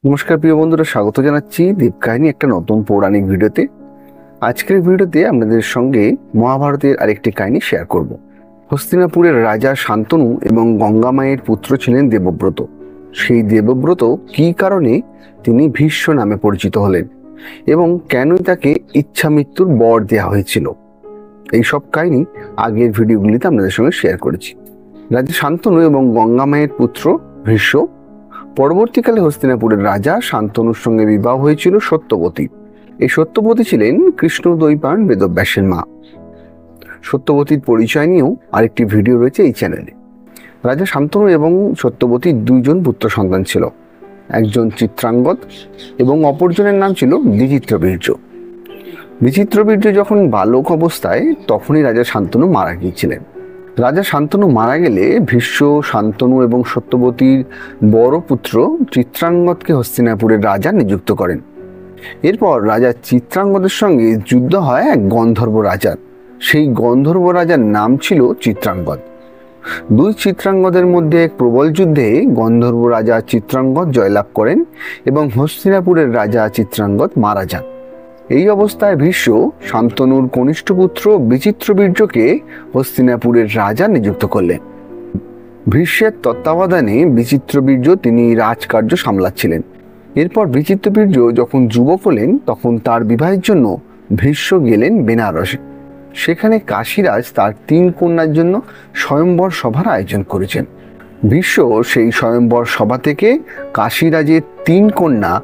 নমস্কার প্রিয় বন্ধুরা, স্বাগত জানাচ্ছি দেবকাহিনী একটা নতুন পৌরাণিক ভিডিওতে। আজকের ভিডিওতে আপনাদের সঙ্গে মহাভারতের আরেকটি কাহিনী শেয়ার করব। হস্তিনাপুরের রাজা শান্তনু এবং গঙ্গা মায়ের পুত্র ছিলেন দেবব্রত। সেই দেবব্রত কী কারণে তিনি ভীষ্ম নামে পরিচিত হলেন এবং কেনই তাকে ইচ্ছা মৃত্যুর বর দেওয়া হয়েছিল, এইসব কাহিনী আগের ভিডিওগুলিতে আপনাদের সঙ্গে শেয়ার করেছি। রাজা শান্তনু এবং গঙ্গা মায়ের পুত্র ভীষ্ম। পরবর্তীকালে হস্তিনাপুরের রাজা শান্তনুর সঙ্গে বিবাহ হয়েছিল সত্যবতী। এই সত্যবতী ছিলেন কৃষ্ণদ্বৈপায়ন বেদব্যাসের মা। সত্যবতীর পরিচয় নিয়েও আরেকটি ভিডিও রয়েছে এই চ্যানেলে। রাজা শান্তনু এবং সত্যবতীর দুইজন পুত্র সন্তান ছিল, একজন চিত্রাঙ্গদ এবং অপরজনের নাম ছিল বিচিত্রবীর্য। বিচিত্রবীর্য যখন বালক অবস্থায় তখনই রাজা শান্তনু মারা গিয়েছিলেন। রাজা শান্তনু মারা গেলে ভীষ্ম শান্তনু এবং সত্যবতীর বড় পুত্র চিত্রাঙ্গদকে হস্তিনাপুরের রাজা নিযুক্ত করেন। এরপর রাজা চিত্রাঙ্গদের সঙ্গে যুদ্ধ হয় এক গন্ধর্ব রাজার। সেই গন্ধর্ব রাজার নাম ছিল চিত্রাঙ্গদ। দুই চিত্রাঙ্গদের মধ্যে এক প্রবল যুদ্ধে গন্ধর্ব রাজা চিত্রাঙ্গদ জয়লাভ করেন এবং হস্তিনাপুরের রাজা চিত্রাঙ্গদ মারা যান। এই অবস্থায় ভীষ্ম শান্তনুর কনিষ্ঠ পুত্র বিচিত্রবীর্যকে হস্তিনাপুরের রাজা নিযুক্ত করলেন। ভীষ্মের তত্ত্বাবধানে বিচিত্রবীর্য তিনি রাজকার্য সামলাচ্ছিলেন। এরপর বিচিত্রবীর্য যখন যুবক হলেন তখন তার বিবাহের জন্য ভীষ্ম গেলেন বেনারসে। সেখানে কাশীরাজ তার 3 কন্যার জন্য স্বয়ম্বর সভার আয়োজন করেছেন। ভীষ্ম সেই স্বয়ম্বর সভা থেকে কাশীরাজের 3 কন্যা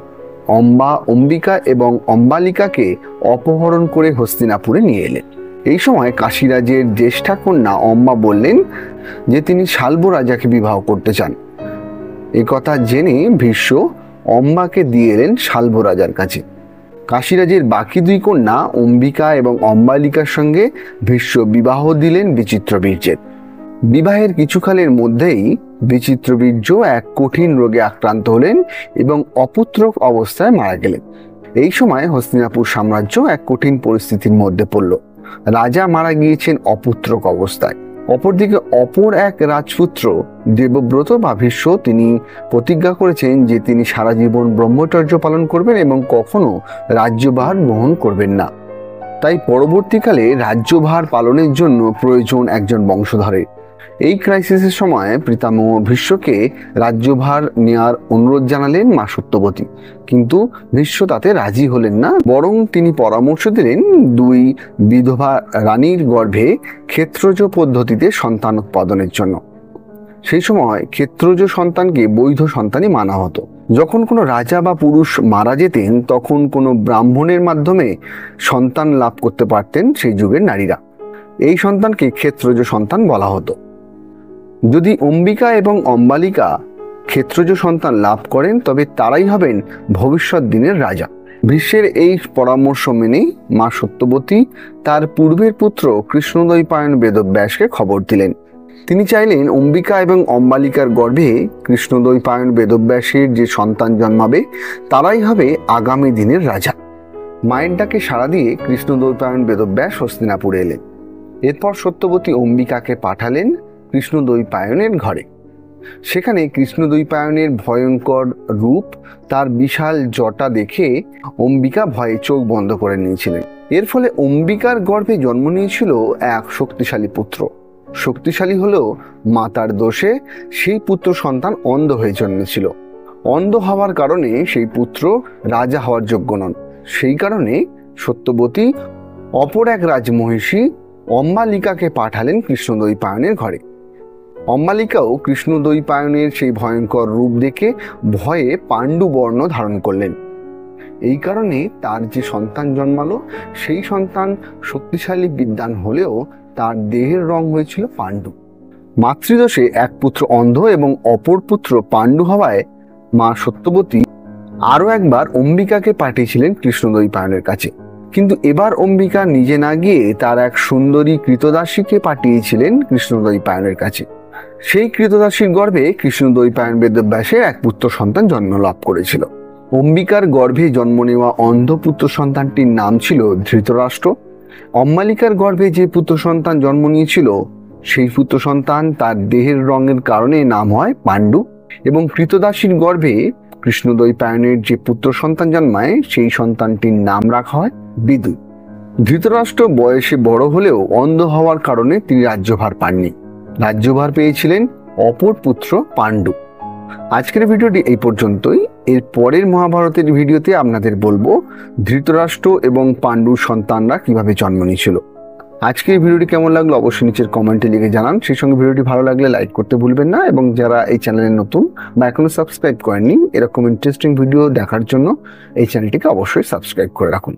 অম্বিকা এবং অম্বালিকাকে অপহরণ করে হস্তিনাপুরে নিয়ে এলেন। এই সময় কাশীরাজের জ্যেষ্ঠা কন্যা অম্বা বললেন যে তিনি শাল্ব রাজাকে বিবাহ করতে চান। এই কথা জেনে ভীষ্ম অম্বাকে দিয়ে এলেন শাল্ব রাজার কাছে। কাশীরাজের বাকি 2 কন্যা অম্বিকা এবং অম্বালিকার সঙ্গে ভীষ্ম বিবাহ দিলেন বিচিত্রবীর্যের। বিবাহের কিছুকালের মধ্যেই বিচিত্রবীর্য এক কঠিন রোগে আক্রান্ত হলেন এবং অপুত্রক অবস্থায় মারা গেলেন। এই সময় হস্তিনাপুর সাম্রাজ্য এক কঠিন পরিস্থিতির মধ্যে পড়ল। রাজা মারা গিয়েছেন অপুত্রক অবস্থায়। অপরদিকে অপর এক রাজপুত্র দেবব্রত বা ভীষ্ম তিনি প্রতিজ্ঞা করেছেন যে তিনি সারা জীবন ব্রহ্মচর্য পালন করবেন এবং কখনো রাজ্যভার গ্রহণ করবেন না। তাই পরবর্তীকালে রাজ্যভার পালনের জন্য প্রয়োজন একজন বংশধরের। এই ক্রাইসিসের সময় পিতামহ ভীষ্মকে রাজ্যভার নেওয়ার অনুরোধ জানালেন মা সত্যবতী, কিন্তু ভীষ্ম তাতে রাজি হলেন না। বরং তিনি পরামর্শ দিলেন 2 বিধবা রানীর গর্ভে ক্ষেত্রজ পদ্ধতিতে সন্তান উৎপাদনের জন্য। সেই সময় ক্ষেত্রজ সন্তানকে বৈধ সন্তানই মানা হতো। যখন কোনো রাজা বা পুরুষ মারা যেতেন তখন কোনো ব্রাহ্মণের মাধ্যমে সন্তান লাভ করতে পারতেন সেই যুগের নারীরা। এই সন্তানকে ক্ষেত্রজ সন্তান বলা হতো। যদি অম্বিকা এবং অম্বালিকা ক্ষেত্রজ সন্তান লাভ করেন তবে তারাই হবেন ভবিষ্যৎ দিনের রাজা। ভীষ্মের এই পরামর্শ মেনেই মা সত্যবতী তার পূর্বের পুত্র কৃষ্ণদ্বৈপায়ন বেদব্যাসকে খবর দিলেন। তিনি চাইলেন অম্বিকা এবং অম্বালিকার গর্ভে কৃষ্ণদ্বৈপায়ন বেদব্যাসের যে সন্তান জন্মাবে তারাই হবে আগামী দিনের রাজা। মায়ের ডাকে সাড়া দিয়ে কৃষ্ণদ্বৈপায়ন বেদব্যাস হস্তিনাপুরে এলেন। এরপর সত্যবতী অম্বিকাকে পাঠালেন কৃষ্ণদ্বৈপায়নের ঘরে। সেখানে কৃষ্ণদ্বৈপায়নের ভয়ঙ্কর রূপ, তার বিশাল জটা দেখে অম্বিকা ভয়ে চোখ বন্ধ করে নিয়েছিলেন। এর ফলে অম্বিকার গর্ভে জন্ম নিয়েছিল এক শক্তিশালী পুত্র। শক্তিশালী হলেও মাতার দোষে সেই পুত্র সন্তান অন্ধ হয়ে জন্মেছিল। অন্ধ হওয়ার কারণে সেই পুত্র রাজা হওয়ার যোগ্য নন। সেই কারণে সত্যবতী অপর এক রাজমহিষী অম্বালিকাকে পাঠালেন কৃষ্ণদ্বৈপায়নের ঘরে। অম্বালিকাও কৃষ্ণদ্বৈপায়নের সেই ভয়ঙ্কর রূপ দেখে ভয়ে পাণ্ডু বর্ণ ধারণ করলেন। এই কারণে তার যে সন্তান জন্মালো সেই সন্তান শক্তিশালী বিদ্বান হলেও তার দেহের রং হয়েছিল পাণ্ডু। মাতৃদোষে এক পুত্র অন্ধ এবং অপর পুত্র পাণ্ডু হওয়ায় মা সত্যবতী আরও একবার অম্বিকাকে পাঠিয়েছিলেন কৃষ্ণদ্বৈপায়নের কাছে। কিন্তু এবার অম্বিকা নিজে না গিয়ে তার এক সুন্দরী কৃতদাসীকে পাঠিয়েছিলেন কৃষ্ণদ্বৈপায়নের কাছে। সেই কৃতদাসীর গর্ভে কৃষ্ণদ্বৈপায়ন বেদব্যাসের এক পুত্র সন্তান জন্ম লাভ করেছিল। অম্বিকার গর্ভে জন্ম নেওয়া অন্ধ পুত্র সন্তানটির নাম ছিল ধৃতরাষ্ট্র। অম্বালিকার গর্ভে যে পুত্র সন্তান জন্ম নিয়েছিল সেই পুত্র সন্তান তার দেহের রঙের কারণে নাম হয় পাণ্ডু, এবং কৃতদাসীর গর্ভে কৃষ্ণদ্বৈপায়নের যে পুত্র সন্তান জন্মায় সেই সন্তানটির নাম রাখা হয় বিদুর। ধৃতরাষ্ট্র বয়সে বড় হলেও অন্ধ হওয়ার কারণে তিনি রাজ্যভার পাননি। রাজ্যভার পেয়েছিলেন অপর পুত্র পাণ্ডু। আজকের ভিডিওটি এই পর্যন্তই। এর পরের মহাভারতের ভিডিওতে আপনাদের বলবো ধৃতরাষ্ট্র এবং পাণ্ডুর সন্তানরা কিভাবে জন্ম নিয়েছিল। আজকের ভিডিওটি কেমন লাগলো অবশ্যই নিচের কমেন্টে লিখে জানান। সেই সঙ্গে ভিডিওটি ভালো লাগলে লাইক করতে ভুলবেন না, এবং যারা এই চ্যানেলে নতুন বা এখনো সাবস্ক্রাইব করেননি এরকম ইন্টারেস্টিং ভিডিও দেখার জন্য এই চ্যানেলটিকে অবশ্যই সাবস্ক্রাইব করে রাখুন।